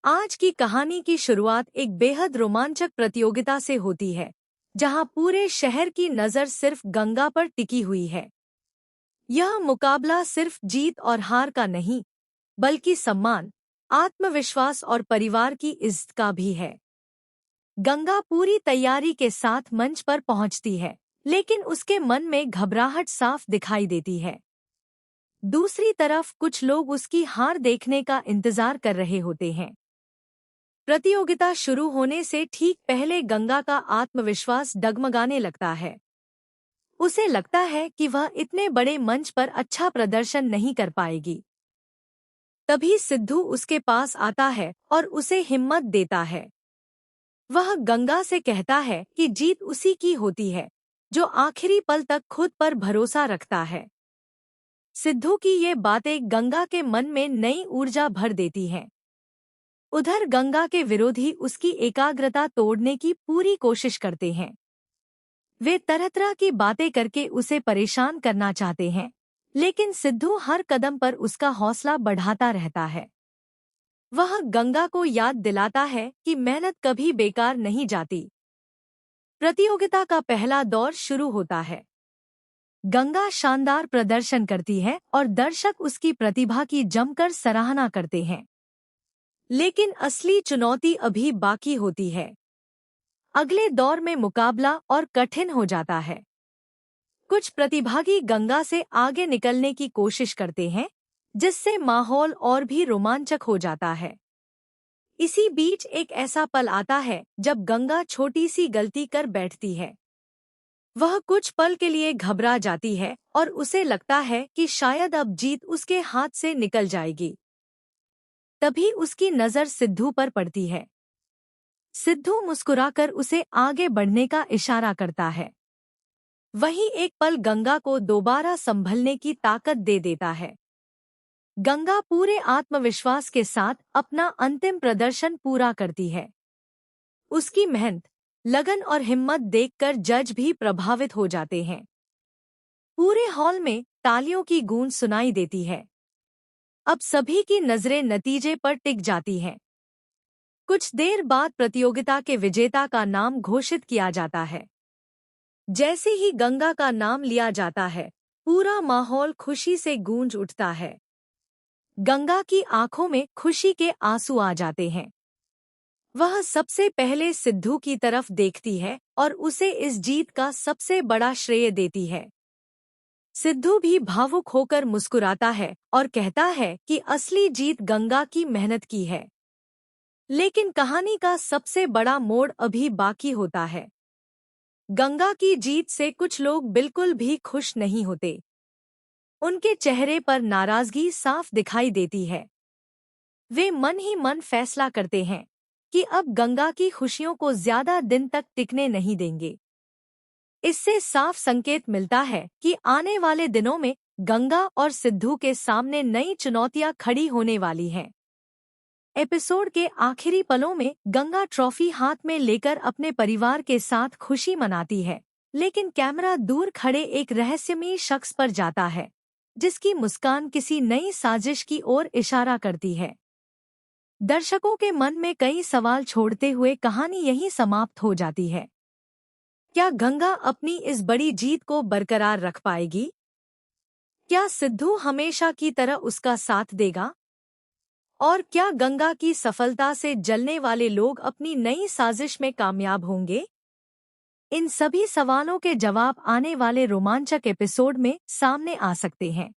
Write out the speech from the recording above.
आज की कहानी की शुरुआत एक बेहद रोमांचक प्रतियोगिता से होती है, जहां पूरे शहर की नज़र सिर्फ गंगा पर टिकी हुई है। यह मुकाबला सिर्फ जीत और हार का नहीं, बल्कि सम्मान, आत्मविश्वास और परिवार की इज्जत का भी है। गंगा पूरी तैयारी के साथ मंच पर पहुंचती है, लेकिन उसके मन में घबराहट साफ दिखाई देती है। दूसरी तरफ कुछ लोग उसकी हार देखने का इंतजार कर रहे होते हैं। प्रतियोगिता शुरू होने से ठीक पहले गंगा का आत्मविश्वास डगमगाने लगता है। उसे लगता है कि वह इतने बड़े मंच पर अच्छा प्रदर्शन नहीं कर पाएगी। तभी सिद्धू उसके पास आता है और उसे हिम्मत देता है। वह गंगा से कहता है कि जीत उसी की होती है जो आखिरी पल तक खुद पर भरोसा रखता है। सिद्धू की ये बातें गंगा के मन में नई ऊर्जा भर देती हैं। उधर गंगा के विरोधी उसकी एकाग्रता तोड़ने की पूरी कोशिश करते हैं। वे तरह तरह की बातें करके उसे परेशान करना चाहते हैं, लेकिन सिद्धू हर कदम पर उसका हौसला बढ़ाता रहता है। वह गंगा को याद दिलाता है कि मेहनत कभी बेकार नहीं जाती। प्रतियोगिता का पहला दौर शुरू होता है। गंगा शानदार प्रदर्शन करती है और दर्शक उसकी प्रतिभा की जमकर सराहना करते हैं। लेकिन असली चुनौती अभी बाकी होती है। अगले दौर में मुकाबला और कठिन हो जाता है। कुछ प्रतिभागी गंगा से आगे निकलने की कोशिश करते हैं, जिससे माहौल और भी रोमांचक हो जाता है। इसी बीच एक ऐसा पल आता है जब गंगा छोटी सी गलती कर बैठती है। वह कुछ पल के लिए घबरा जाती है और उसे लगता है कि शायद अब जीत उसके हाथ से निकल जाएगी। तभी उसकी नज़र सिद्धू पर पड़ती है। सिद्धू मुस्कुराकर उसे आगे बढ़ने का इशारा करता है। वहीं एक पल गंगा को दोबारा संभलने की ताकत दे देता है। गंगा पूरे आत्मविश्वास के साथ अपना अंतिम प्रदर्शन पूरा करती है। उसकी मेहनत, लगन और हिम्मत देखकर जज भी प्रभावित हो जाते हैं। पूरे हॉल में तालियों की गूंज सुनाई देती है। अब सभी की नजरें नतीजे पर टिक जाती हैं। कुछ देर बाद प्रतियोगिता के विजेता का नाम घोषित किया जाता है। जैसे ही गंगा का नाम लिया जाता है, पूरा माहौल खुशी से गूंज उठता है। गंगा की आंखों में खुशी के आंसू आ जाते हैं। वह सबसे पहले सिद्धू की तरफ देखती है और उसे इस जीत का सबसे बड़ा श्रेय देती है। सिद्धू भी भावुक होकर मुस्कुराता है और कहता है कि असली जीत गंगा की मेहनत की है। लेकिन कहानी का सबसे बड़ा मोड़ अभी बाकी होता है। गंगा की जीत से कुछ लोग बिल्कुल भी खुश नहीं होते। उनके चेहरे पर नाराजगी साफ दिखाई देती है। वे मन ही मन फैसला करते हैं कि अब गंगा की खुशियों को ज्यादा दिन तक टिकने नहीं देंगे। इससे साफ संकेत मिलता है कि आने वाले दिनों में गंगा और सिद्धू के सामने नई चुनौतियां खड़ी होने वाली हैं। एपिसोड के आखिरी पलों में गंगा ट्रॉफी हाथ में लेकर अपने परिवार के साथ खुशी मनाती है, लेकिन कैमरा दूर खड़े एक रहस्यमयी शख्स पर जाता है, जिसकी मुस्कान किसी नई साजिश की ओर इशारा करती है। दर्शकों के मन में कई सवाल छोड़ते हुए कहानी यहीं समाप्त हो जाती है। क्या गंगा अपनी इस बड़ी जीत को बरकरार रख पाएगी? क्या सिद्धू हमेशा की तरह उसका साथ देगा? और क्या गंगा की सफलता से जलने वाले लोग अपनी नई साजिश में कामयाब होंगे? इन सभी सवालों के जवाब आने वाले रोमांचक एपिसोड में सामने आ सकते हैं।